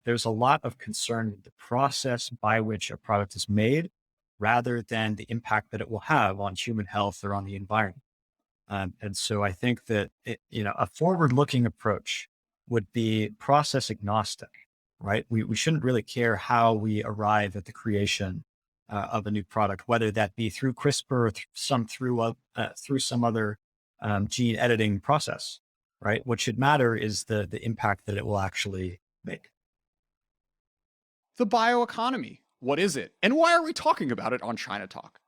there's a lot of concern with the process by which a product is made rather than the impact that it will have on human health or on the environment. And so I think that a forward-looking approach would be process agnostic, right? We shouldn't really care how we arrive at the creation of a new product, whether that be through CRISPR or through some other gene editing process, right? What should matter is the impact that it will actually make. The bioeconomy. What is it? And why are we talking about it on China Talk?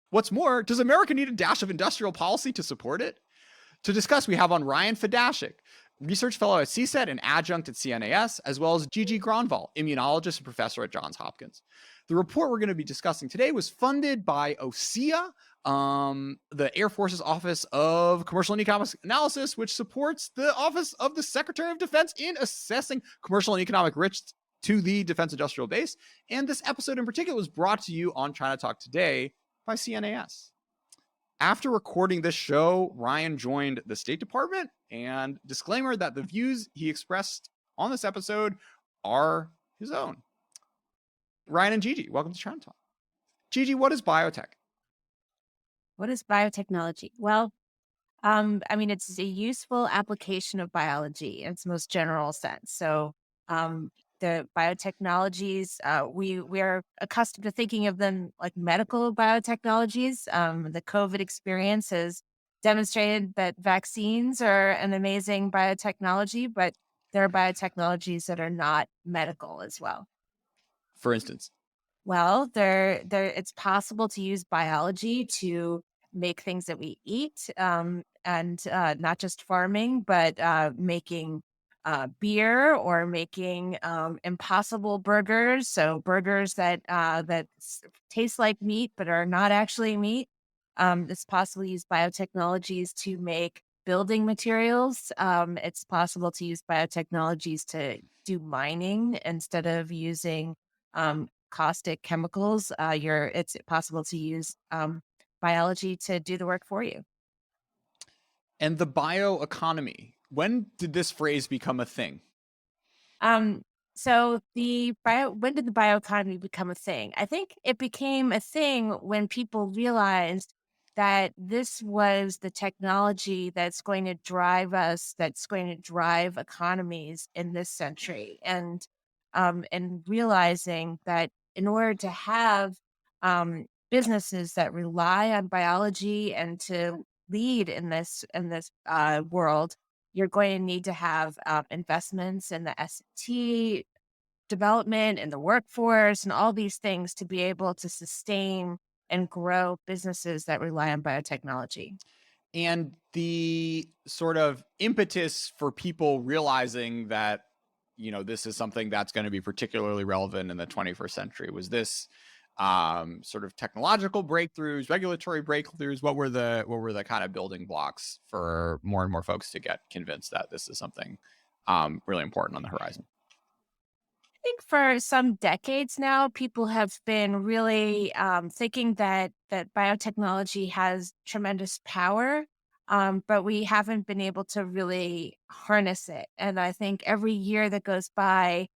What's more, does America need a dash of industrial policy to support it? To discuss, we have on Ryan Fedashik, research fellow at CSET and adjunct at CNAS, as well as Gigi Gronval, immunologist and professor at Johns Hopkins. The report we're going to be discussing today was funded by OSEA, the Air Force's Office of Commercial and Economic Analysis, which supports the Office of the Secretary of Defense in assessing commercial and economic risks to the defense industrial base. And this episode in particular was brought to you on China Talk Today by CNAS. After recording this show, Ryan joined the State Department, and disclaimer that the views he expressed on this episode are his own. Ryan and Gigi, welcome to China Talk. Gigi, what is biotech? What is biotechnology? Well, it's a useful application of biology in its most general sense. So, the biotechnologies, we are accustomed to thinking of them like medical biotechnologies. The COVID experience has demonstrated that vaccines are an amazing biotechnology, but there are biotechnologies that are not medical as well. For instance? Well, it's possible to use biology to make things that we eat, and not just farming, but making beer or making impossible burgers. So burgers that taste like meat but are not actually meat. It's possible to use biotechnologies to make building materials. It's possible to use biotechnologies to do mining instead of using caustic chemicals. It's possible to use biology to do the work for you. And the bioeconomy. When did this phrase become a thing? So when did the bioeconomy become a thing? I think it became a thing when people realized that this was the technology that's going to drive us, that's going to drive economies in this century. And realizing that in order to have businesses that rely on biology and to lead in this world, you're going to need to have investments in the S&T development and the workforce and all these things to be able to sustain and grow businesses that rely on biotechnology. And the sort of impetus for people realizing that, this is something that's going to be particularly relevant in the 21st century. Was this sort of technological breakthroughs, regulatory breakthroughs? What were the kind of building blocks for more and more folks to get convinced that this is something really important on the horizon? I think for some decades now, people have been really thinking that biotechnology has tremendous power, but we haven't been able to really harness it. And I think every year that goes by,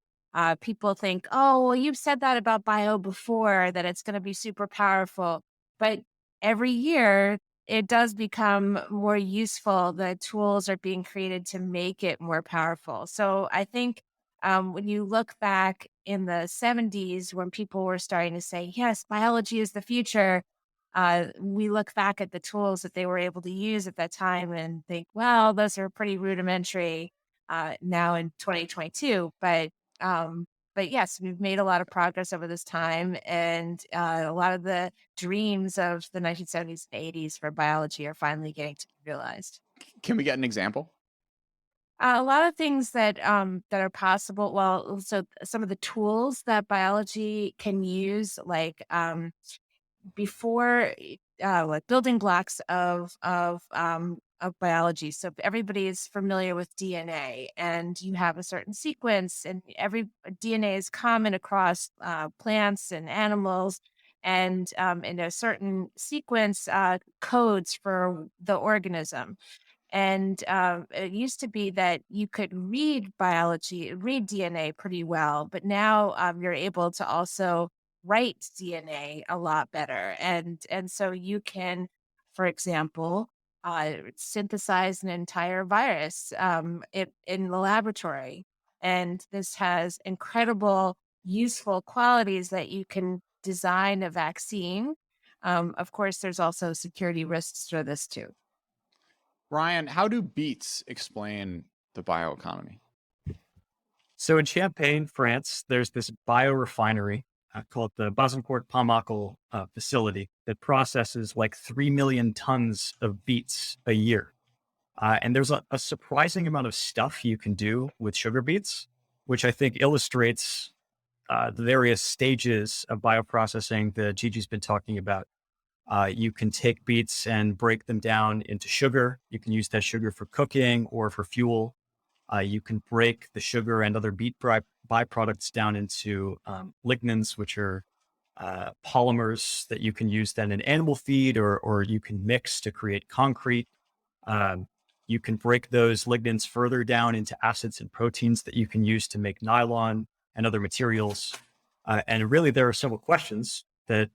people think, oh, well, you've said that about bio before, that it's going to be super powerful. But every year, it does become more useful. The tools are being created to make it more powerful. So I think when you look back in the 70s, when people were starting to say, yes, biology is the future, we look back at the tools that they were able to use at that time and think, well, those are pretty rudimentary now in 2022. But yes, we've made a lot of progress over this time, and a lot of the dreams of the 1970s and 80s for biology are finally getting to be realized. Can we get an example? A lot of things that are possible. Well, so some of the tools that biology can use, like before, like building blocks of biology. So if everybody is familiar with DNA, and you have a certain sequence, and every DNA is common across plants and animals, and in a certain sequence codes for the organism. And it used to be that you could read biology, read DNA pretty well, but now you're able to also write DNA a lot better. And so you can, for example, synthesize an entire virus in the laboratory. And this has incredible useful qualities that you can design a vaccine. Of course, there's also security risks for this too. Ryan, how do beets explain the bioeconomy? So in Champagne, France, there's this biorefinery called the Bazencourt Pamacle facility that processes like 3 million tons of beets a year. And there's a surprising amount of stuff you can do with sugar beets, which I think illustrates the various stages of bioprocessing that Gigi's been talking about. You can take beets and break them down into sugar. You can use that sugar for cooking or for fuel. You can break the sugar and other beet byproducts down into lignins, which are polymers that you can use then in animal feed or you can mix to create concrete. Um, you can break those lignins further down into acids and proteins that you can use to make nylon and other materials. And really, there are several questions that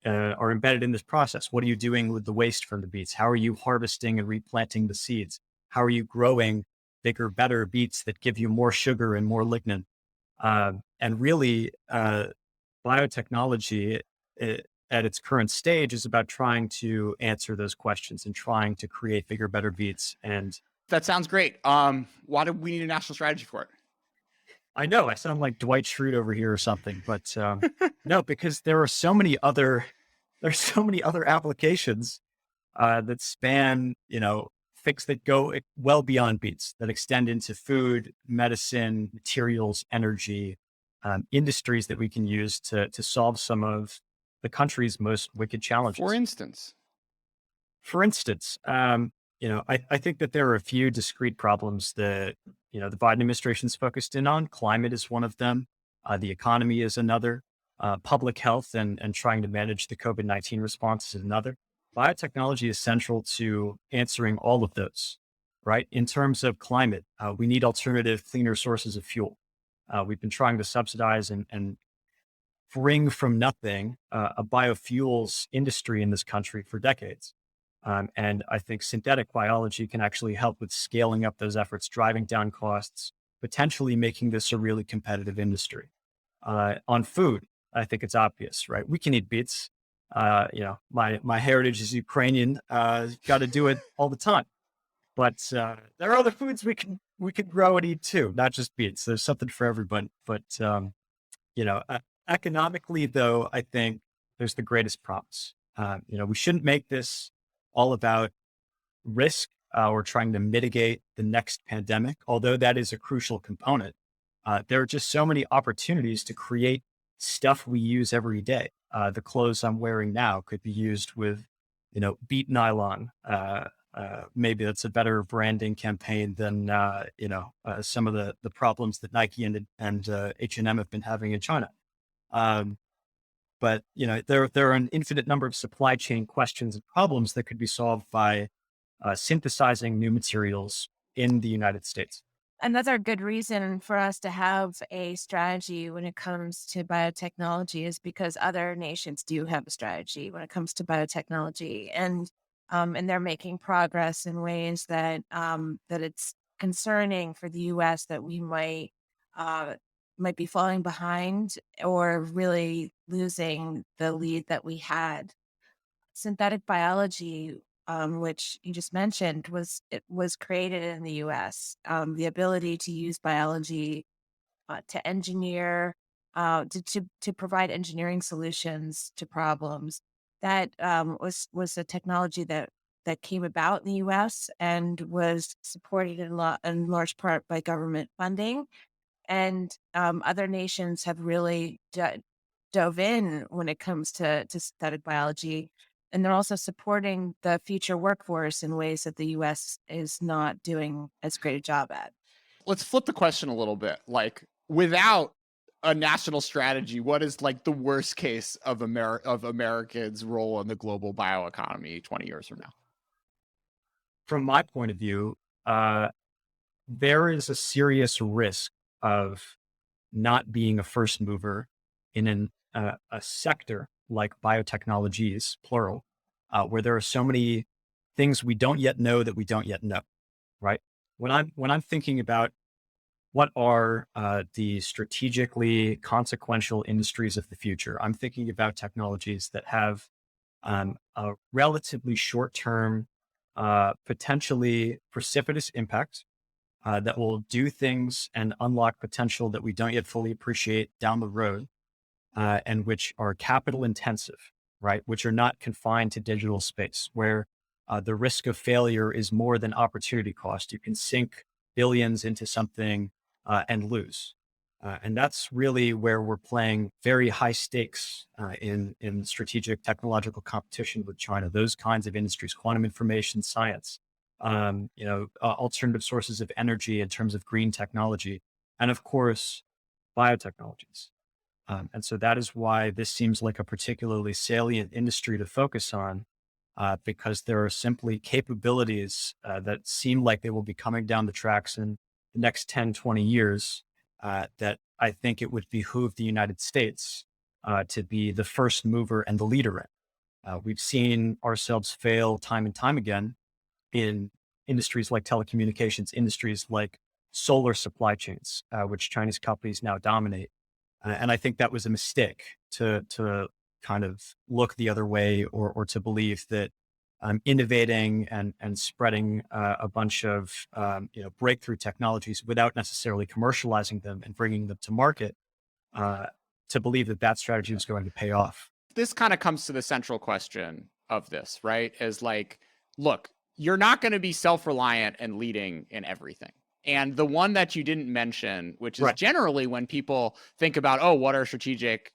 are embedded in this process. What are you doing with the waste from the beets? How are you harvesting and replanting the seeds? How are you growing bigger, better beets that give you more sugar and more lignin? And really, biotechnology at its current stage is about trying to answer those questions and trying to create bigger, better beets. And That sounds great. Why do we need a national strategy for it? I know I sound like Dwight Schrute over here or something, but no, because there's so many other applications that span, fix that go well beyond beets, that extend into food, medicine, materials, energy, industries that we can use to solve some of the country's most wicked For challenges. instance, For instance, I think that there are a few discrete problems that, the Biden administration's focused in on. Climate is one of them. The economy is another. Public health and trying to manage the COVID-19 response is another. Biotechnology is central to answering all of those, right? In terms of climate, we need alternative, cleaner sources of fuel. We've been trying to subsidize and bring from nothing a biofuels industry in this country for decades. And I think synthetic biology can actually help with scaling up those efforts, driving down costs, potentially making this a really competitive industry. On food, I think it's obvious, right? We can eat beets. My heritage is Ukrainian. Got to do it all the time. But there are other foods we can grow and eat too, not just beets. There's something for everyone. But economically, though, I think there's the greatest promise. We shouldn't make this all about risk or trying to mitigate the next pandemic, although that is a crucial component. There are just so many opportunities to create stuff we use every day. The clothes I'm wearing now could be used with, beet nylon. Maybe that's a better branding campaign than some of the problems that Nike and H&M have been having in China. But there are an infinite number of supply chain questions and problems that could be solved by synthesizing new materials in the United States. Another good reason for us to have a strategy when it comes to biotechnology is because other nations do have a strategy when it comes to biotechnology, and they're making progress in ways that it's concerning for the U.S. that we might be falling behind or really losing the lead that we had. Synthetic biology, which you just mentioned, was created in the U.S. The ability to use biology to engineer, to provide engineering solutions to problems, that was a technology that came about in the U.S. and was supported in large part by government funding. And other nations have really dove in when it comes to synthetic biology. And they're also supporting the future workforce in ways that the US is not doing as great a job at. let's flip the question a little bit. Like, without a national strategy, what is like the worst case of Americans' role in the global bioeconomy 20 years from now? from my point of view, uh, there is a serious risk of not being a first mover in a sector like biotechnologies, plural, where there are so many things we don't yet know that we don't yet know, right? When I'm thinking about what are the strategically consequential industries of the future, I'm thinking about technologies that have a relatively short term, potentially precipitous impact that will do things and unlock potential that we don't yet fully appreciate down the road, and which are capital intensive, right? Which are not confined to digital space, where the risk of failure is more than opportunity cost. You can sink billions into something and lose. And that's really where we're playing very high stakes in strategic technological competition with China. Those kinds of industries, quantum information science, alternative sources of energy in terms of green technology, and of course, biotechnologies. And so that is why this seems like a particularly salient industry to focus on, because there are simply capabilities that seem like they will be coming down the tracks in the next 10, 20 years, that I think it would behoove the United States to be the first mover and the leader in. We've seen ourselves fail time and time again in industries like telecommunications, industries like solar supply chains, which Chinese companies now dominate. And I think that was a mistake to kind of look the other way, or to believe that innovating and spreading a bunch of breakthrough technologies without necessarily commercializing them and bringing them to market, uh, to believe that that strategy was going to pay off. This kind of comes to the central question of this, right? Is like, look, you're not going to be self-reliant and leading in everything. And the one that you didn't mention, which is Right. generally when people think about, oh, what are strategic,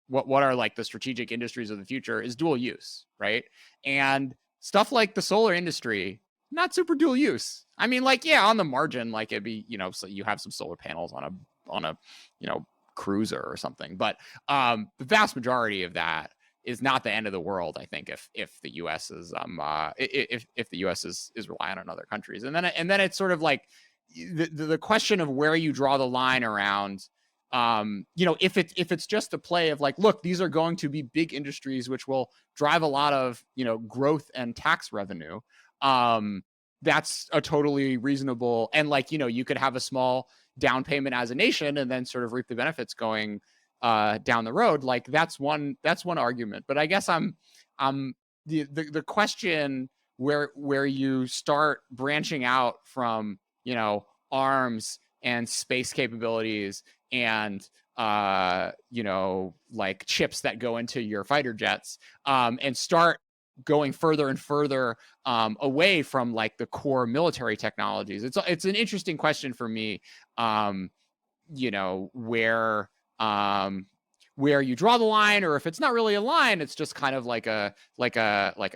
what are like the strategic industries of the future, is dual use, right? And stuff like the solar industry, not super dual use. I mean, like, yeah, on the margin, like it'd be, so you have some solar panels on a, cruiser or something. But the vast majority of that is not the end of the world. I think if the U.S. is if the U.S. is reliant on other countries, and then it's sort of like the question of where you draw the line around. If it's just a play of like, look, these are going to be big industries which will drive a lot of growth and tax revenue. That's a totally reasonable, and like you could have a small down payment as a nation and then sort of reap the benefits going down the road. Like that's one argument. But I guess I'm the question where you start branching out from arms and space capabilities and like chips that go into your fighter jets, and start going further and further away from like the core military technologies. It's an interesting question for me, where you draw the line, or if it's not really a line, it's just kind of like a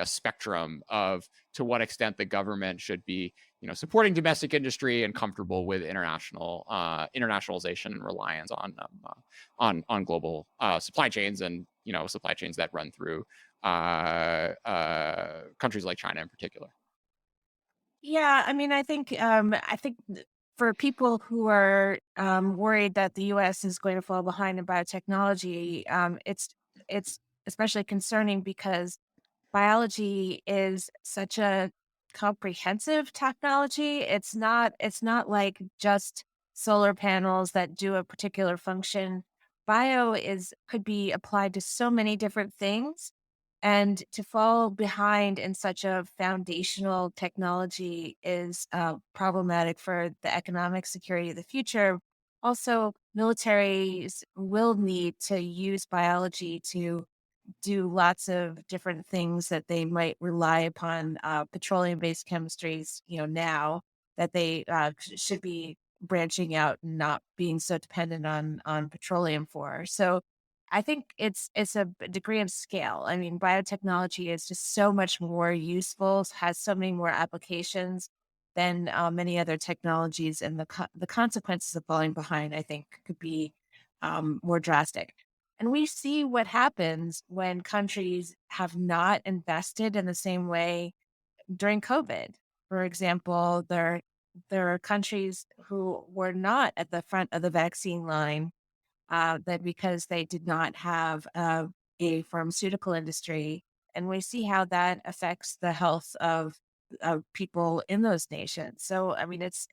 spectrum of to what extent the government should be supporting domestic industry and comfortable with internationalization and reliance on global supply chains, and supply chains that run through countries like China in particular. Yeah, I mean, I think for people who are worried that the U.S. is going to fall behind in biotechnology, it's especially concerning because biology is such a comprehensive technology. It's not like just solar panels that do a particular function. Bio is could be applied to so many different things. And to fall behind in such a foundational technology is problematic for the economic security of the future. Also, militaries will need to use biology to do lots of different things that they might rely upon petroleum-based chemistries, now that they should be branching out and not being so dependent on petroleum for. So I think it's a degree of scale. I mean, biotechnology is just so much more useful, has so many more applications than many other technologies, and the consequences of falling behind, I think, could be more drastic. And we see what happens when countries have not invested in the same way during COVID, for example, there are countries who were not at the front of the vaccine line, that because they did not have a pharmaceutical industry, and we see how that affects the health of people in those nations. So, I mean, it's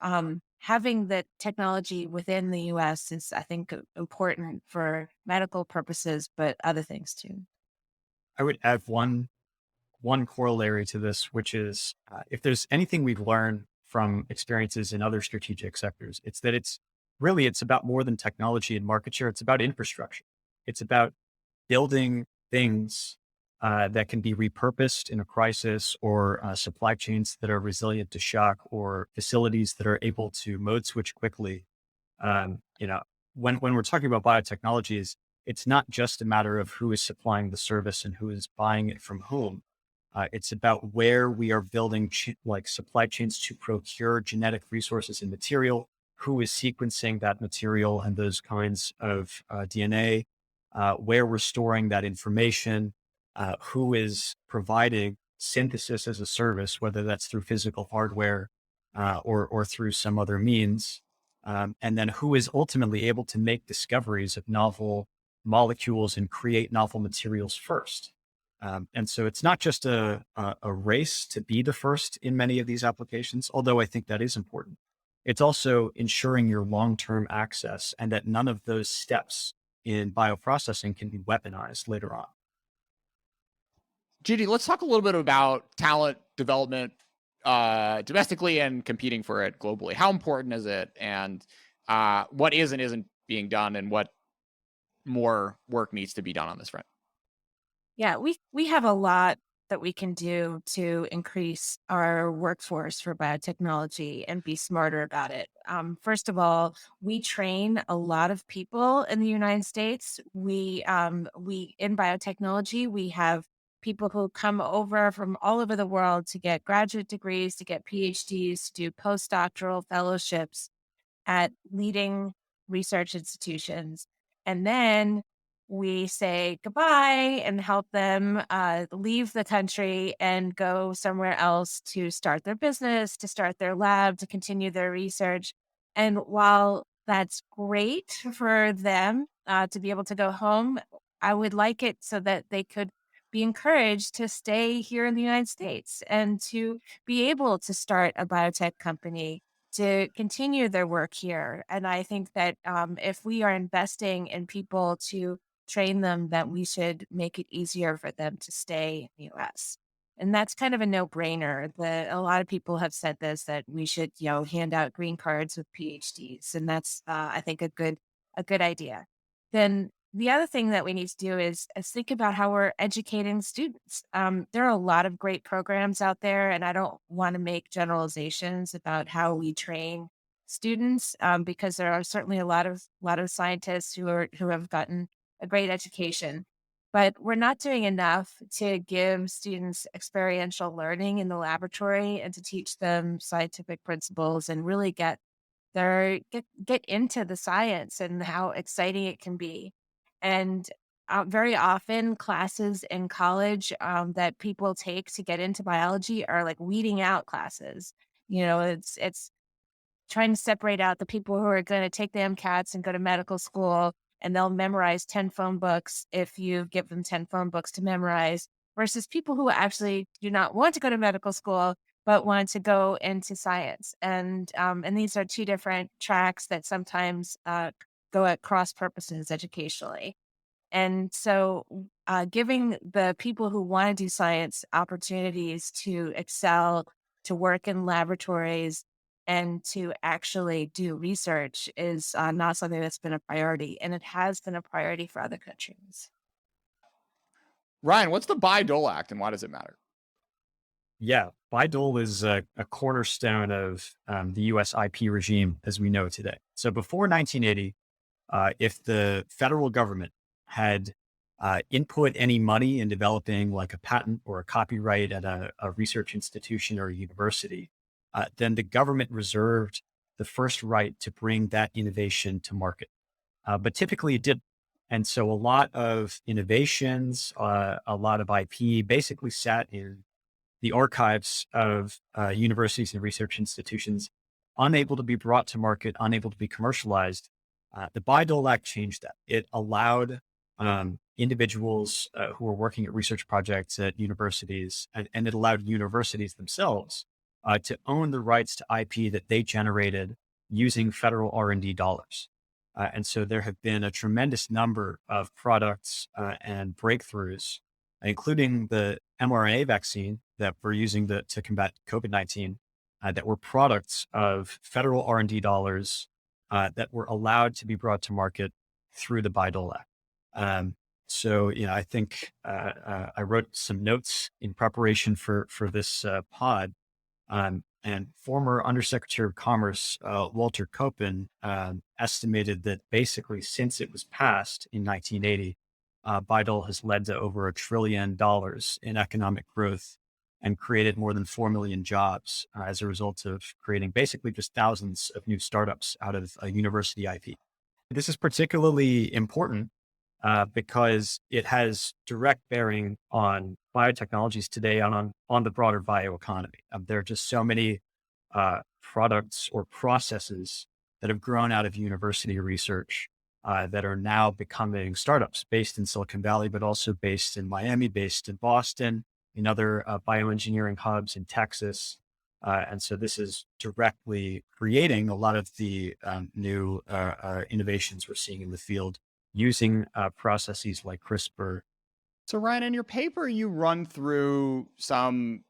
having the technology within the U.S. is, I think, important for medical purposes, but other things too. I would add one corollary to this, which is if there's anything we've learned from experiences in other strategic sectors, it's that it's about more than technology and market share. It's about infrastructure. It's about building things that can be repurposed in a crisis, or supply chains that are resilient to shock, or facilities that are able to mode switch quickly. You know, when we're talking about biotechnologies, it's not just a matter of who is supplying the service and who is buying it from whom. It's about where we are building like supply chains to procure genetic resources and material, who is sequencing that material and those kinds of DNA, where we're storing that information, who is providing synthesis as a service, whether that's through physical hardware or through some other means, and then who is ultimately able to make discoveries of novel molecules and create novel materials first. And so it's not just a race to be the first in many of these applications, although I think that is important. It's also ensuring your long-term access, and that none of those steps in bioprocessing can be weaponized later on. GD, let's talk a little bit about talent development domestically and competing for it globally. How important is it, and what is and isn't being done, and what more work needs to be done on this front? Yeah, we have a lot that we can do to increase our workforce for biotechnology and be smarter about it. First of all, we train a lot of people in the United States. We in biotechnology, we have people who come over from all over the world to get graduate degrees, to get PhDs, to do postdoctoral fellowships at leading research institutions. And then we say goodbye and help them leave the country and go somewhere else to start their business, to start their lab, to continue their research. And while that's great for them to be able to go home, I would like it so that they could be encouraged to stay here in the United States and to be able to start a biotech company, to continue their work here. And I think that if we are investing in people to train them, that we should make it easier for them to stay in the US. And that's kind of a no-brainer. That a lot of people have said this, that we should, hand out green cards with PhDs, and that's I think a good idea. Then the other thing that we need to do is think about how we're educating students. There are a lot of great programs out there, and I don't want to make generalizations about how we train students, because there are certainly a lot of scientists who have gotten a great education, but we're not doing enough to give students experiential learning in the laboratory and to teach them scientific principles and really get into the science and how exciting it can be. And very often, classes in college that people take to get into biology are like weeding out classes. It's trying to separate out the people who are going to take the MCATs and go to medical school, and they'll memorize 10 phone books if you give them 10 phone books to memorize, versus people who actually do not want to go to medical school but want to go into science. And these are two different tracks that sometimes go at cross purposes educationally. And so, giving the people who want to do science opportunities to excel, to work in laboratories, and to actually do research is not something that's been a priority. And it has been a priority for other countries. Ryan, what's the Bayh-Dole Act, and why does it matter? Yeah, Bayh-Dole is a cornerstone of the U.S. IP regime as we know today. So before 1980, if the federal government had input any money in developing like a patent or a copyright at a research institution or a university, then the government reserved the first right to bring that innovation to market. But typically it didn't. And so a lot of innovations, a lot of IP basically sat in the archives of universities and research institutions unable to be brought to market, unable to be commercialized. The Bayh-Dole Act changed that. It allowed individuals who were working at research projects at universities, and it allowed universities themselves to own the rights to IP that they generated using federal R&D dollars. And so there have been a tremendous number of products and breakthroughs, including the mRNA vaccine that we're using to combat COVID-19, that were products of federal R&D dollars that were allowed to be brought to market through the Bayh-Dole Act. So, I think I wrote some notes in preparation for this pod, and former Undersecretary of Commerce Walter Koppen estimated that basically since it was passed in 1980, Bayh-Dole has led to over $1 trillion in economic growth and created more than 4 million jobs as a result of creating basically just thousands of new startups out of university IP. This is particularly important because it has direct bearing on biotechnologies today and on the broader bioeconomy. There are just so many products or processes that have grown out of university research that are now becoming startups based in Silicon Valley, but also based in Miami, based in Boston, in other bioengineering hubs in Texas. And so this is directly creating a lot of the new innovations we're seeing in the field using processes like CRISPR. So Ryan, in your paper, you run through some,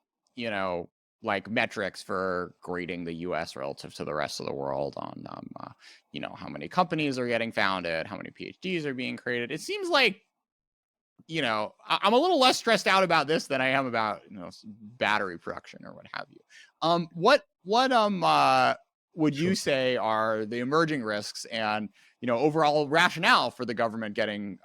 like metrics for grading the U.S. relative to the rest of the world on, how many companies are getting founded, how many PhDs are being created. It seems like, I'm a little less stressed out about this than I am about, battery production or what have you. What would you say are the emerging risks and, overall rationale for the government getting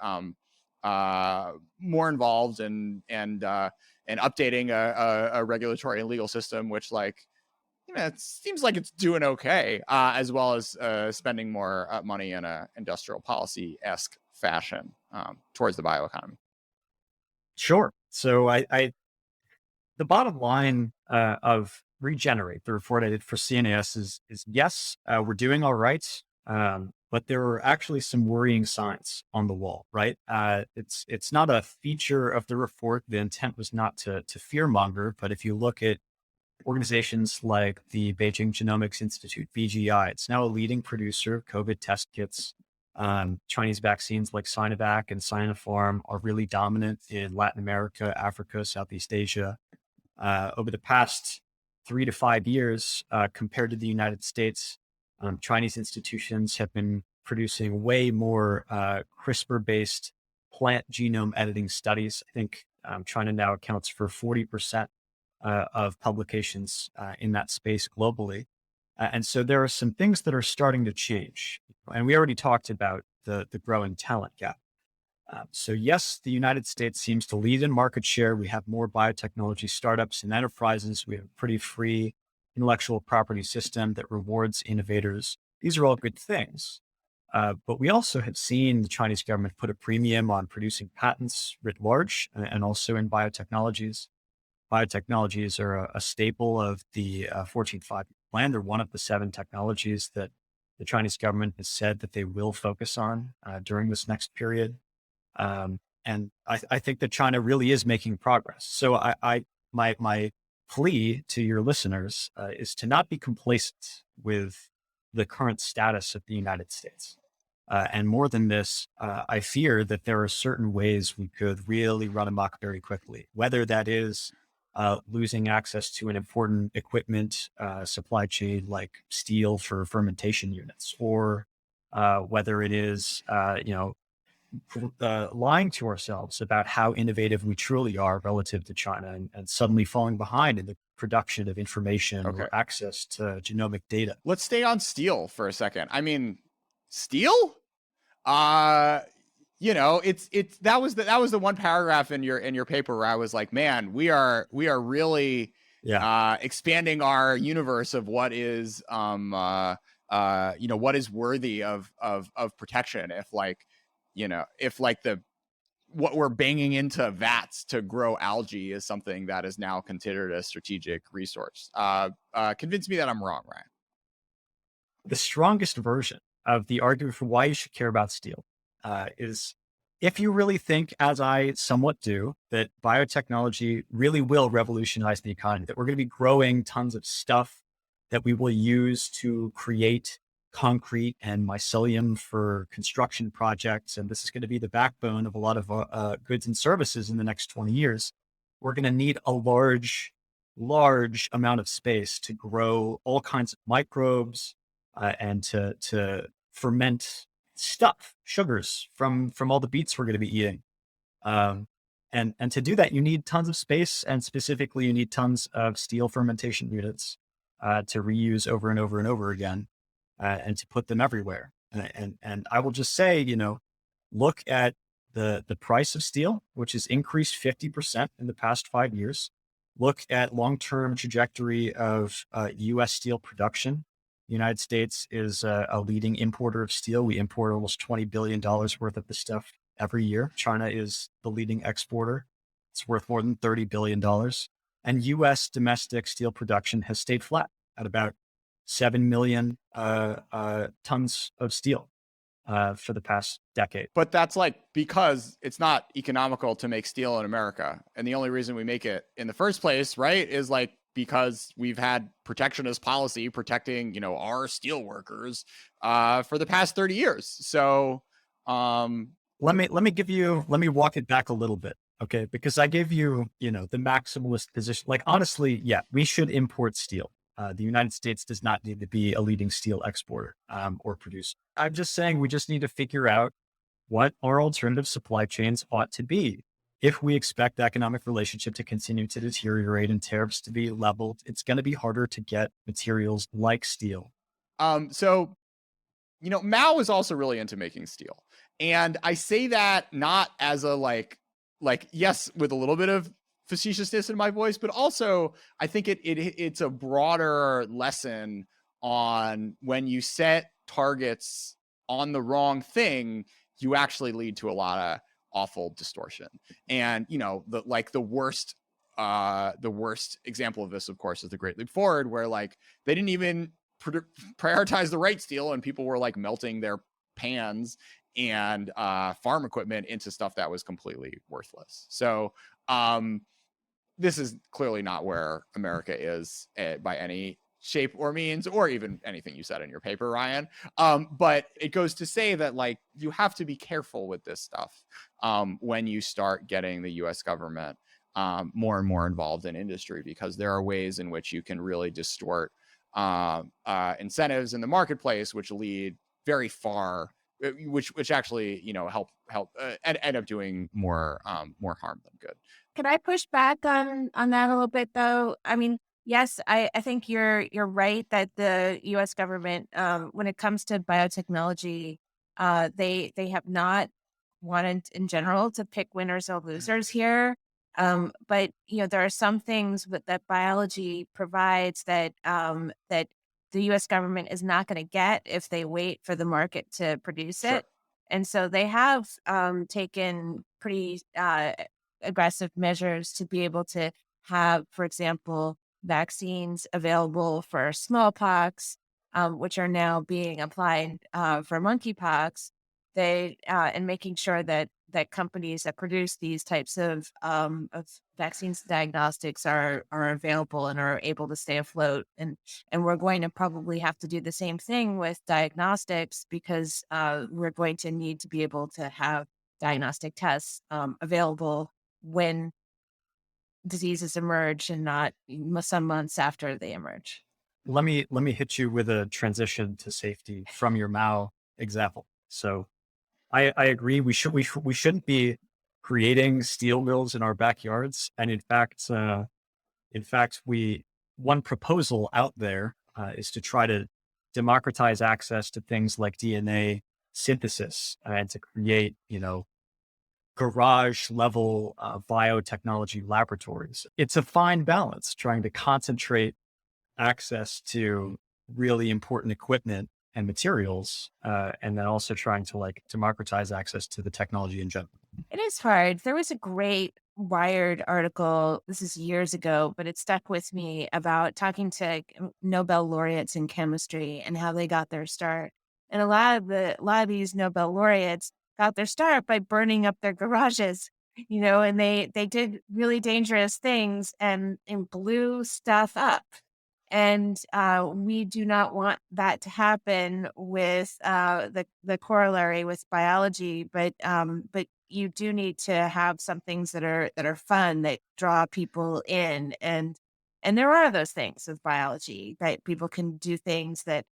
more involved and updating a regulatory and legal system, which it seems like it's doing okay, as well as spending more money in a industrial policy-esque fashion towards the bioeconomy? Sure. So the bottom line of Regenerate, the report I did for CNAS is yes, we're doing all right. But there are actually some worrying signs on the wall, right? It's not a feature of the report. The intent was not to fearmonger, but if you look at organizations like the Beijing Genomics Institute, BGI, it's now a leading producer of COVID test kits. Chinese vaccines like Sinovac and Sinopharm are really dominant in Latin America, Africa, Southeast Asia. Over the past 3 to 5 years, compared to the United States, Chinese institutions have been producing way more CRISPR-based plant genome editing studies. I think China now accounts for 40% of publications in that space globally. And so there are some things that are starting to change. And we already talked about the growing talent gap. So yes, the United States seems to lead in market share. We have more biotechnology startups and enterprises. We have a pretty free intellectual property system that rewards innovators. These are all good things. But we also have seen the Chinese government put a premium on producing patents writ large and also in biotechnologies. Biotechnologies are a staple of the 14th Five-Year Plan. They're one of the 7 technologies that the Chinese government has said that they will focus on during this next period. And I think that China really is making progress. So my plea to your listeners is to not be complacent with the current status of the United States. And more than this, I fear that there are certain ways we could really run amok very quickly, whether that is losing access to an important equipment supply chain like steel for fermentation units, or whether it is, lying to ourselves about how innovative we truly are relative to China and suddenly falling behind in the production of information or access to genomic data. Let's stay on steel for a second. I mean, steel? It's that was the one paragraph in your paper where I was like, man, we are really expanding our universe of what is what is worthy of protection if the what we're banging into vats to grow algae is something that is now considered a strategic resource. Convince me that I'm wrong, Ryan. The strongest version of the argument for why you should care about steel is if you really think, as I somewhat do, that biotechnology really will revolutionize the economy, that we're going to be growing tons of stuff that we will use to create concrete and mycelium for construction projects. And this is going to be the backbone of a lot of goods and services in the next 20 years. We're going to need a large amount of space to grow all kinds of microbes, and to ferment stuff, sugars from all the beets we're going to be eating. Um, and to do that, you need tons of space, and specifically, you need tons of steel fermentation units to reuse over and over and over again, and to put them everywhere. And I will just say, look at the price of steel, which has increased 50% in the past 5 years. Look at long-term trajectory of U.S. steel production. The United States is a leading importer of steel. We import almost $20 billion worth of the stuff every year. China is the leading exporter. It's worth more than $30 billion. And U.S. domestic steel production has stayed flat at about 7 million tons of steel for the past decade. But that's like because it's not economical to make steel in America. And the only reason we make it in the first place, right, is like because we've had protectionist policy protecting, our steel workers for the past 30 years. So let me walk it back a little bit. Okay. Because I gave you, the maximalist position. Like, honestly, yeah, we should import steel. The United States does not need to be a leading steel exporter or producer. I'm just saying we just need to figure out what our alternative supply chains ought to be. If we expect the economic relationship to continue to deteriorate and tariffs to be leveled, it's going to be harder to get materials like steel. So, Mao is also really into making steel. And I say that not as a like, yes, with a little bit of facetiousness in my voice, but also I think it's a broader lesson on when you set targets on the wrong thing, you actually lead to a lot of awful distortion. And the worst example of this, of course, is the Great Leap Forward, where like they didn't even prioritize the right steel, and people were like melting their pans and farm equipment into stuff that was completely worthless. So this is clearly not where America is by any shape or means, or even anything you said in your paper, Ryan. But it goes to say that like you have to be careful with this stuff when you start getting the U.S. government more and more involved in industry, because there are ways in which you can really distort incentives in the marketplace, which lead very far, which actually help and end up doing more harm than good. Can I push back on that a little bit, though? I mean, yes, I think you're right that the U.S. government, when it comes to biotechnology, they have not wanted in general to pick winners or losers here. But there are some things that biology provides that that the U.S. government is not going to get if they wait for the market to produce Sure. it. And so they have taken pretty aggressive measures to be able to have, for example, vaccines available for smallpox, which are now being applied for monkeypox. They and making sure that companies that produce these types of vaccines and diagnostics are available and are able to stay afloat. And we're going to probably have to do the same thing with diagnostics, because we're going to need to be able to have diagnostic tests available when diseases emerge and not some months after they emerge. Let me hit you with a transition to safety from your Mao example. So I agree. We shouldn't be creating steel mills in our backyards. And in fact, one proposal out there is to try to democratize access to things like DNA synthesis and to create, garage level biotechnology laboratories. It's a fine balance trying to concentrate access to really important equipment and materials, and then also trying to like democratize access to the technology in general. It is hard. There was a great Wired article, this is years ago, but it stuck with me about talking to Nobel laureates in chemistry and how they got their start. And a lot of these Nobel laureates got their start by burning up their garages, and they did really dangerous things and blew stuff up. And we do not want that to happen with the corollary with biology, but you do need to have some things that are fun that draw people in, and there are those things with biology that people can do things that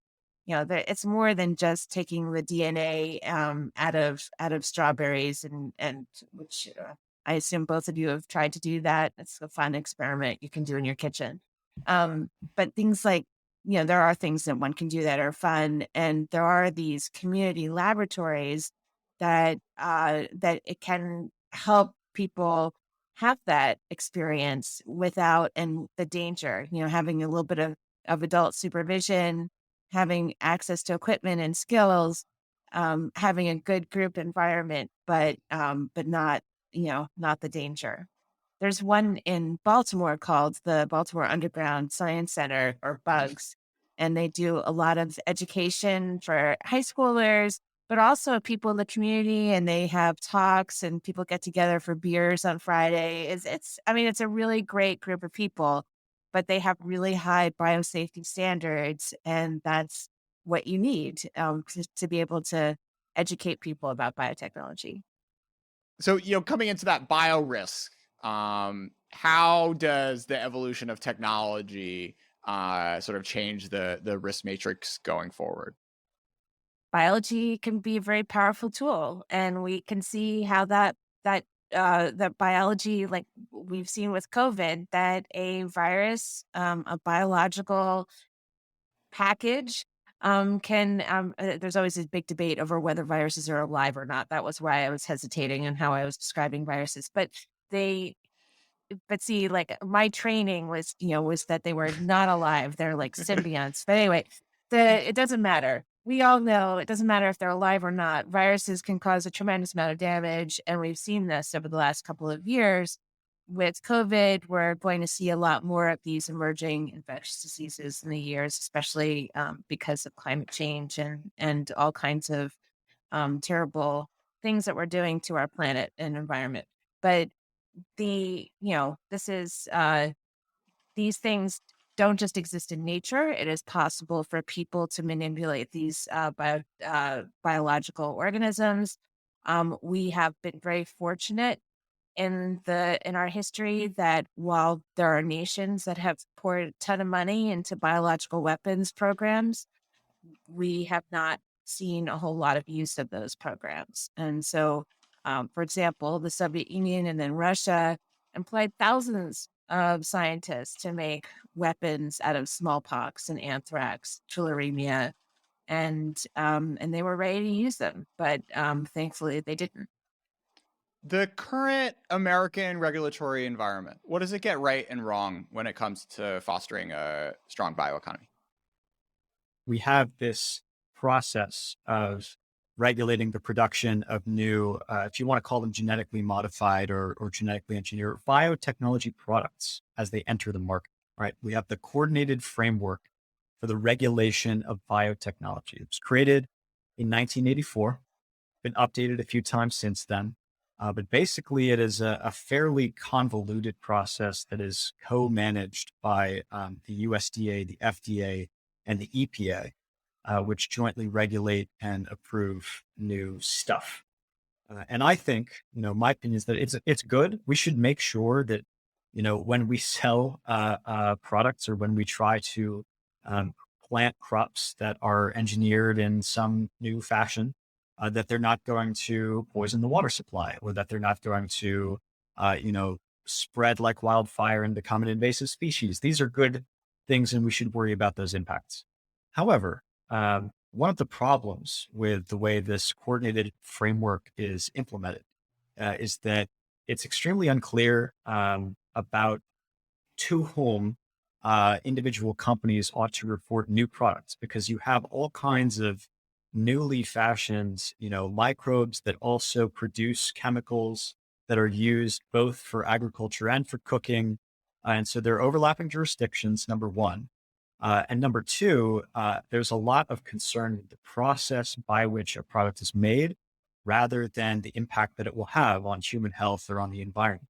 that it's more than just taking the DNA out of strawberries and which I assume both of you have tried to do that. It's a fun experiment you can do in your kitchen. But things like, there are things that one can do that are fun, and there are these community laboratories that it can help people have that experience without and the danger, having a little bit of adult supervision, having access to equipment and skills, having a good group environment, but not, not the danger. There's one in Baltimore called the Baltimore Underground Science Center, or Bugs, and they do a lot of education for high schoolers, but also people in the community, and they have talks and people get together for beers on Friday. I mean, it's a really great group of people, but they have really high biosafety standards, and that's what you need to be able to educate people about biotechnology. So, coming into that bio risk, how does the evolution of technology sort of change the risk matrix going forward? Biology can be a very powerful tool, and we can see how that biology, like we've seen with COVID, that a virus, a biological package, there's always this big debate over whether viruses are alive or not. That was why I was hesitating and how I was describing viruses, they but see, like, my training was that they were not alive. They're like symbionts. But anyway, it doesn't matter. We all know it doesn't matter if they're alive or not. Viruses can cause a tremendous amount of damage, and we've seen this over the last couple of years. With COVID, we're going to see a lot more of these emerging infectious diseases in the years, especially because of climate change and all kinds of terrible things that we're doing to our planet and environment. But this is these things don't just exist in nature. It is possible for people to manipulate these biological organisms. We have been very fortunate in our history that while there are nations that have poured a ton of money into biological weapons programs, we have not seen a whole lot of use of those programs. And so, for example, the Soviet Union and then Russia employed thousands of scientists to make weapons out of smallpox and anthrax, tularemia, and they were ready to use them, but thankfully they didn't. The current American regulatory environment, what does it get right and wrong when it comes to fostering a strong bioeconomy? We have this process of regulating the production of new, if you want to call them genetically modified or genetically engineered biotechnology products as they enter the market, right? We have the coordinated framework for the regulation of biotechnology. It was created in 1984, been updated a few times since then. But basically, it is a fairly convoluted process that is co-managed by the USDA, the FDA, and the EPA, which jointly regulate and approve new stuff. And I think, my opinion is that it's good. We should make sure that, when we sell products or when we try to um, plant crops that are engineered in some new fashion, that they're not going to poison the water supply or that they're not going to, spread like wildfire and become an invasive species. These are good things, and we should worry about those impacts. However, one of the problems with the way this coordinated framework is implemented is that it's extremely unclear about to whom individual companies ought to report new products because you have all kinds of newly fashioned, microbes that also produce chemicals that are used both for agriculture and for cooking. And so there are overlapping jurisdictions, number one. And number two, there's a lot of concern with the process by which a product is made rather than the impact that it will have on human health or on the environment.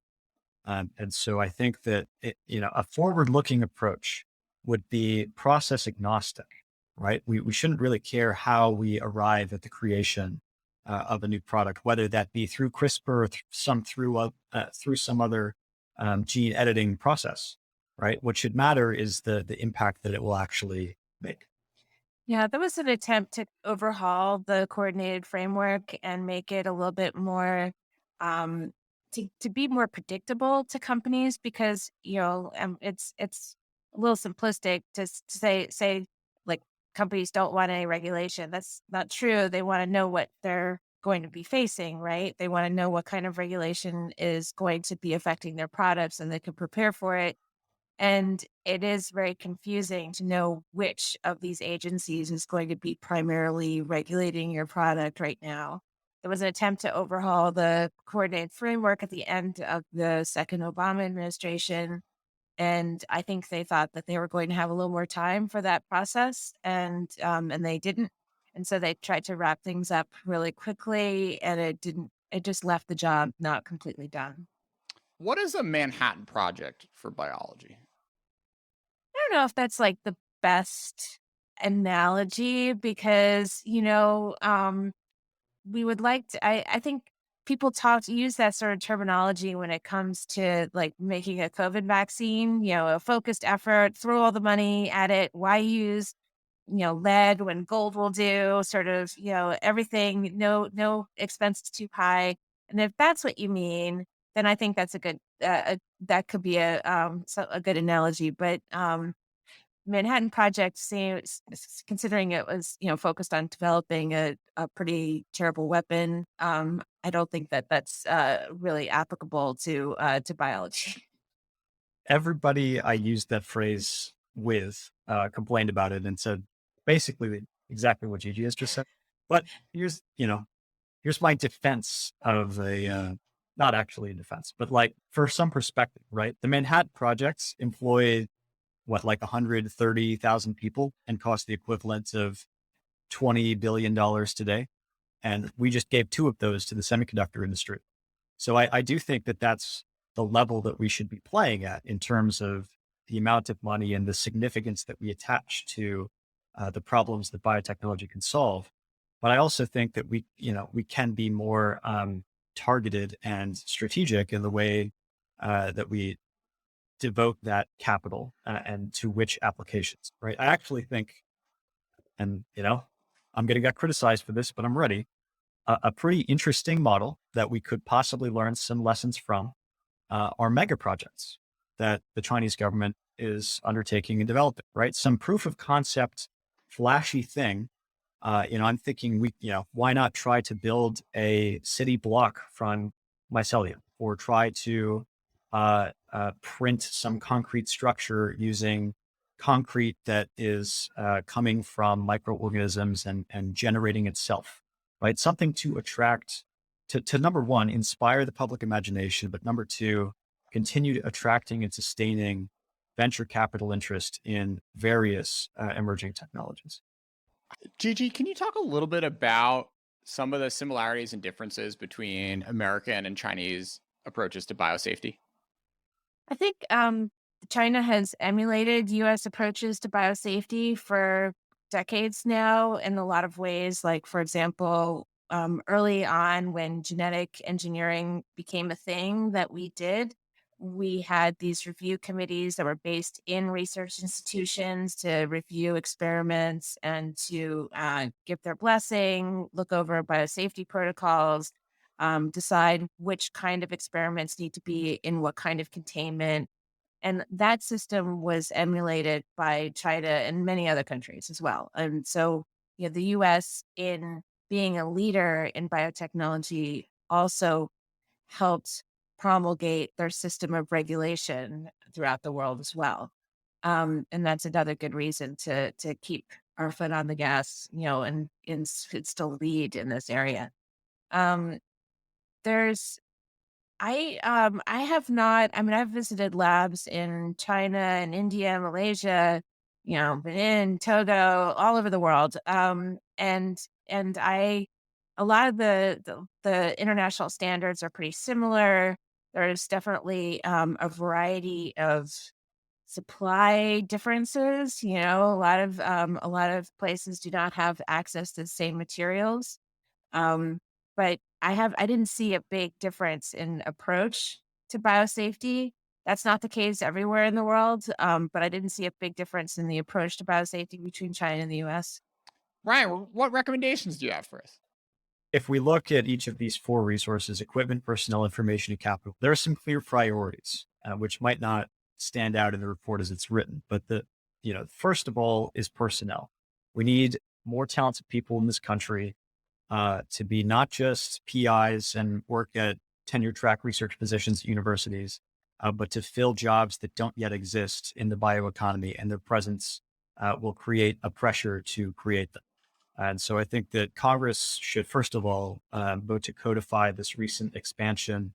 And so I think that a forward-looking approach would be process agnostic, right? We shouldn't really care how we arrive at the creation of a new product, whether that be through CRISPR or through some other gene editing process, right? What should matter is the impact that it will actually make. Yeah, there was an attempt to overhaul the coordinated framework and make it a little bit more um to be more predictable to companies because it's a little simplistic to say like companies don't want any regulation. That's not true. They want to know what they're going to be facing, right? They want to know what kind of regulation is going to be affecting their products and they can prepare for it, and it is very confusing to know which of these agencies is going to be primarily regulating your product right now. There was an attempt to overhaul the coordinated framework at the end of the second Obama administration. And I think they thought that they were going to have a little more time for that process, and they didn't. And so they tried to wrap things up really quickly, and it didn't. It just left the job not completely done. What is a Manhattan Project for biology? I don't know if that's like the best analogy because, we would like to I think people use that sort of terminology when it comes to like making a COVID vaccine, a focused effort, throw all the money at it. Why use, lead when gold will do, sort of, everything, no expense is too high. And if that's what you mean, then I think that's a good that could be a good analogy. But Manhattan Project seems, considering it was, focused on developing a pretty terrible weapon. I don't think that that's really applicable to biology. Everybody I used that phrase with complained about it and said basically exactly what Gigi has just said. But here's my defense of not actually a defense, but like for some perspective, right? The Manhattan Projects employ what, like 130,000 people and cost the equivalent of $20 billion today. And we just gave two of those to the semiconductor industry. So I do think that that's the level that we should be playing at in terms of the amount of money and the significance that we attach to the problems that biotechnology can solve. But I also think that we can be more targeted and strategic in the way that we devote that capital and to which applications, right? I actually think, and I'm going to get criticized for this, but I'm ready. A pretty interesting model that we could possibly learn some lessons from are mega projects that the Chinese government is undertaking and developing, right? Some proof of concept, flashy thing. I'm thinking why not try to build a city block from mycelium or try to print some concrete structure using concrete that is coming from microorganisms and generating itself, right? Something to attract, to number one, inspire the public imagination, but number two, continue attracting and sustaining venture capital interest in various emerging technologies. Gigi, can you talk a little bit about some of the similarities and differences between American and Chinese approaches to biosafety? I think China has emulated U.S. approaches to biosafety for decades now in a lot of ways. Like, for example, early on when genetic engineering became a thing that we did, we had these review committees that were based in research institutions to review experiments and to give their blessing, look over biosafety protocols, decide which kind of experiments need to be in what kind of containment. And that system was emulated by China and many other countries as well. And so, the US, in being a leader in biotechnology, also helped promulgate their system of regulation throughout the world as well. And that's another good reason to keep our foot on the gas, and still lead in this area. Um, there's I have not. I mean, I've visited labs in China and India, Malaysia, Benin, Togo, all over the world. And a lot of the international standards are pretty similar. There's definitely a variety of supply differences. A lot of places do not have access to the same materials. Um, but I didn't see a big difference in approach to biosafety. That's not the case everywhere in the world, but I didn't see a big difference in the approach to biosafety between China and the US. Ryan, what recommendations do you have for us? If we look at each of these four resources, equipment, personnel, information, and capital, there are some clear priorities, which might not stand out in the report as it's written. But first of all is personnel. We need more talented people in this country to be not just PIs and work at tenure track research positions at universities, but to fill jobs that don't yet exist in the bioeconomy, and their presence will create a pressure to create them. And so I think that Congress should, first of all, vote to codify this recent expansion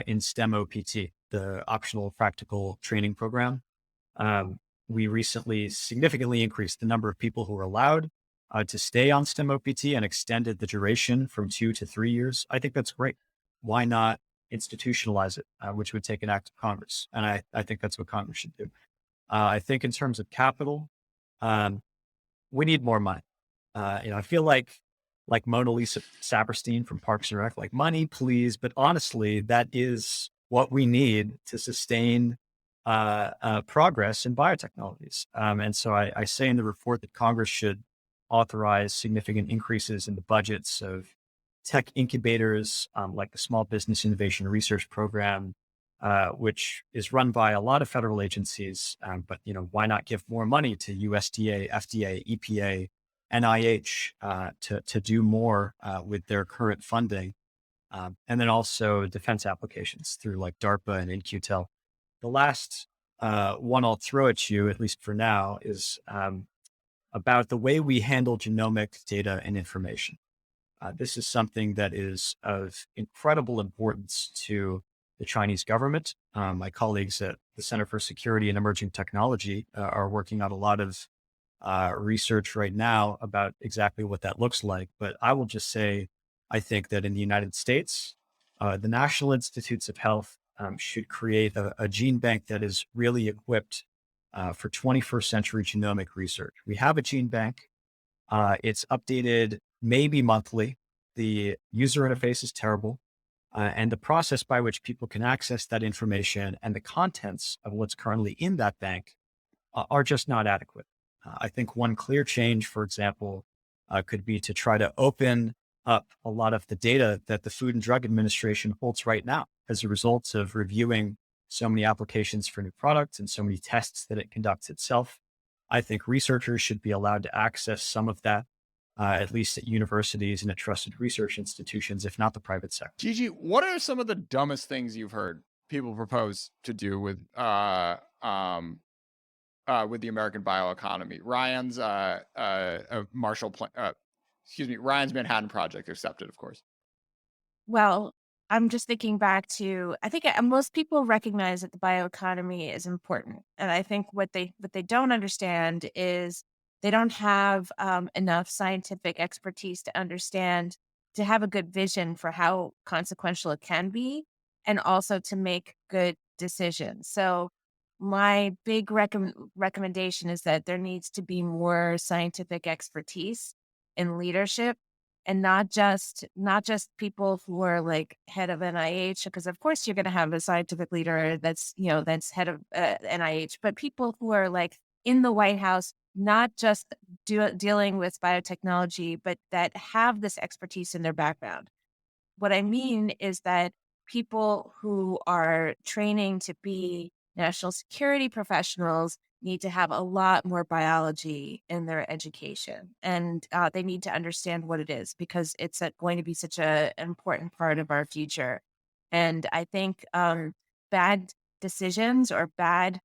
in STEM OPT, the optional practical training program. Um, we recently significantly increased the number of people who are allowed to stay on STEM OPT and extended the duration from 2 to 3 years. I think that's great. Why not institutionalize it, which would take an act of Congress? And I think that's what Congress should do. I think in terms of capital, um, we need more money. I feel like Mona Lisa Saperstein from Parks and Rec, like money, please. But honestly, that is what we need to sustain progress in biotechnologies. And so I say in the report that Congress should authorize significant increases in the budgets of tech incubators, like the Small Business Innovation Research Program, which is run by a lot of federal agencies. But why not give more money to USDA, FDA, EPA, NIH to do more with their current funding, and then also defense applications through like DARPA and InQtel. The last one I'll throw at you, at least for now, is about the way we handle genomic data and information. This is something that is of incredible importance to the Chinese government. My colleagues at the Center for Security and Emerging Technology are working on a lot of research right now about exactly what that looks like. But I will just say, I think that in the United States, the National Institutes of Health should create a gene bank that is really equipped for 21st century genomic research. We have a gene bank. It's updated maybe monthly. The user interface is terrible. And the process by which people can access that information and the contents of what's currently in that bank are just not adequate. I think one clear change, for example, could be to try to open up a lot of the data that the Food and Drug Administration holds right now as a result of reviewing so many applications for new products and so many tests that it conducts itself. I think researchers should be allowed to access some of that, at least at universities and at trusted research institutions, if not the private sector. Gigi, what are some of the dumbest things you've heard people propose to do with the American bioeconomy? Ryan's Ryan's Manhattan Project accepted, of course. Well, I'm just thinking back to I think most people recognize that the bioeconomy is important, and I think what they don't understand is they don't have enough scientific expertise to have a good vision for how consequential it can be, and also to make good decisions. So my big recommendation is that there needs to be more scientific expertise in leadership, and not just people who are like head of NIH, because of course you're going to have a scientific leader that's head of NIH, but people who are like in the White House, not just dealing with biotechnology, but that have this expertise in their background. What I mean is that people who are training to be national security professionals need to have a lot more biology in their education, and they need to understand what it is, because it's going to be such an important part of our future. And I think bad decisions or bad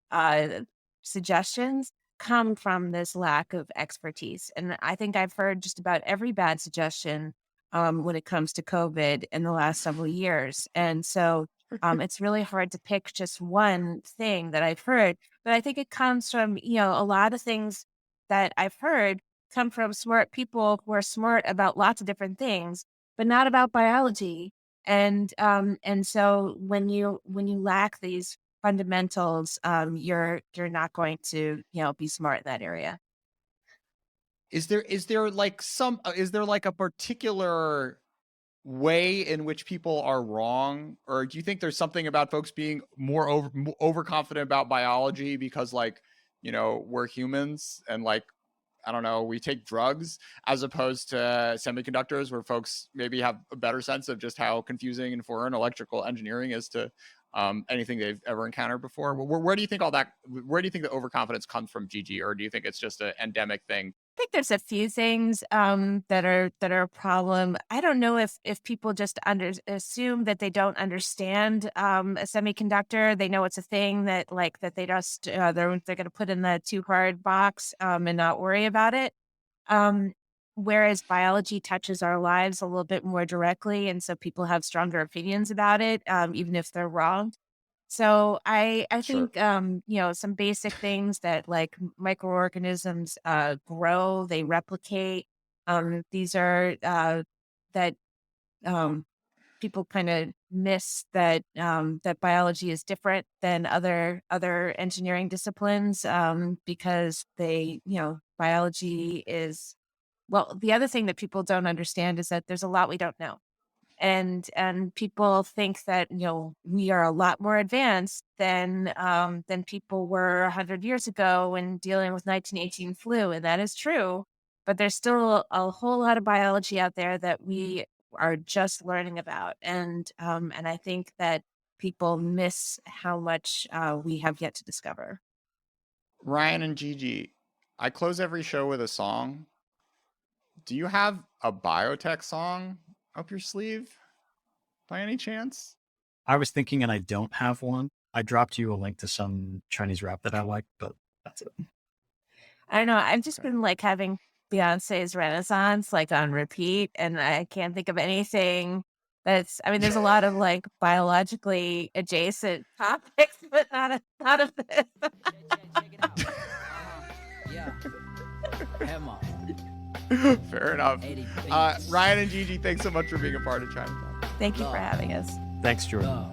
uh, suggestions come from this lack of expertise. And I think I've heard just about every bad suggestion when it comes to COVID in the last several years. And so it's really hard to pick just one thing that I've heard. But I think it comes from, a lot of things that I've heard come from smart people who are smart about lots of different things, but not about biology. And so when you lack these fundamentals, you're not going to, be smart in that area. Is there like is there like a particular way in which people are wrong, or do you think there's something about folks being more overconfident about biology because, like, we're humans and, like, I don't know, we take drugs, as opposed to semiconductors, where folks maybe have a better sense of just how confusing and foreign electrical engineering is to anything they've ever encountered before? Where do you think where do you think the overconfidence comes from, Gigi, or do you think it's just an endemic thing? I think there's a few things that are a problem. I don't know if people just assume that they don't understand a semiconductor. They know it's a thing that they just they're going to put in the too hard box and not worry about it. Um, Whereas biology touches our lives a little bit more directly, and so people have stronger opinions about it, even if they're wrong. So I Sure. think some basic things that like microorganisms grow, they replicate. These are that people kind of miss that biology is different than other engineering disciplines because biology is, well, the other thing that people don't understand is that there's a lot we don't know. And people think that we are a lot more advanced than people were 100 years ago when dealing with 1918 flu, and that is true. But there's still a whole lot of biology out there that we are just learning about, and I think that people miss how much we have yet to discover. Ryan and Gigi, I close every show with a song. Do you have a biotech song up your sleeve by any chance? I was thinking, and I don't have one. I dropped you a link to some Chinese rap that I like, but that's it. I don't know. I've just been like having Beyonce's Renaissance like on repeat, and I can't think of anything I mean, there's a lot of like biologically adjacent topics, but not of this. Check it out. Yeah. Hammer. Fair enough. 80 Ryan and Gigi, thanks so much for being a part of Chinatown. Thank you for having us. Thanks, Jordan.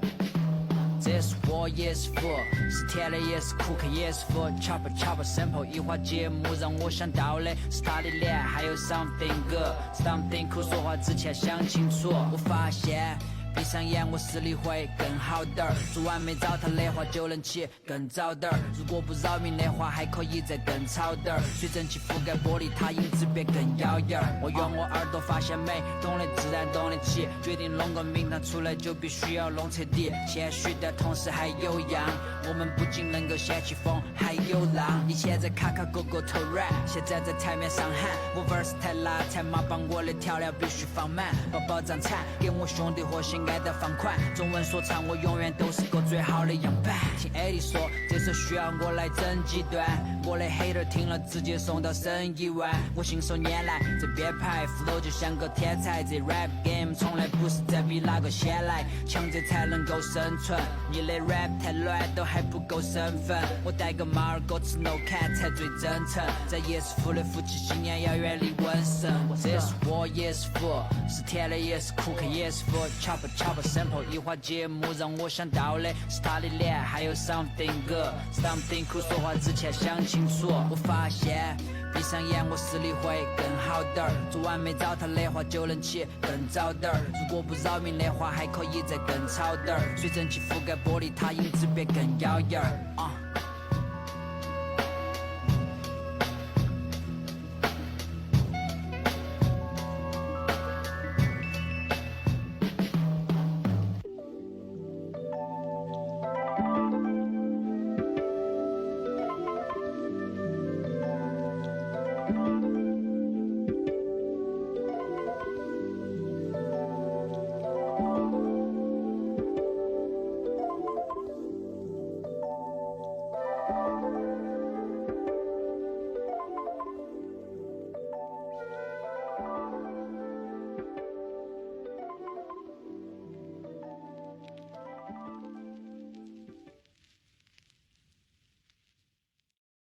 这是我也是佛，是甜的也是苦，可也是佛。chop chop sample 一话节目让我想到的是他的脸，还有 something good，something cool。说话之前想清楚，我发现。闭上眼，我视力会更好点儿。昨晚没找他的话，就能起更早点儿。如果不扰民的话，还可以再更吵点儿。水蒸气覆盖玻璃，它影子别更耀眼儿。我用我耳朵发现美，懂得自然，懂得起。决定弄个名堂出来，就必须要弄彻底。谦虚的同时还有样，我们不仅能够掀起风，还有浪。以前在卡卡狗狗偷软，现在在台面上喊。我 verse 太辣，才麻把我的调料必须放满。把宝藏产给我兄弟和心爱的放款，中文说唱我永远都是个最好的样板。听 AD 说这首需要我来整几段，我的 hater 听了直接送到省1万。我信手拈来这编排 flow 就像个天才，这 rap game 从来不是在比哪个先来，强者才能够生存。你的 rap 太乱都还不够身份，我带个马尔歌词 no 看才最真诚。在也是富的夫妻信念要远离纹身，这是我也是富，是甜的也是苦，可也是富。chop chop sample 一话节目让我想到的是他的脸，还有 something good，something cool。说话之前想清楚，我发现。闭上眼，我视力会更好点儿。昨晚没找他的话，就能起更早点儿。如果不扰民的话，还可以再更吵点儿。水蒸气覆盖玻璃，它影子别更耀眼儿。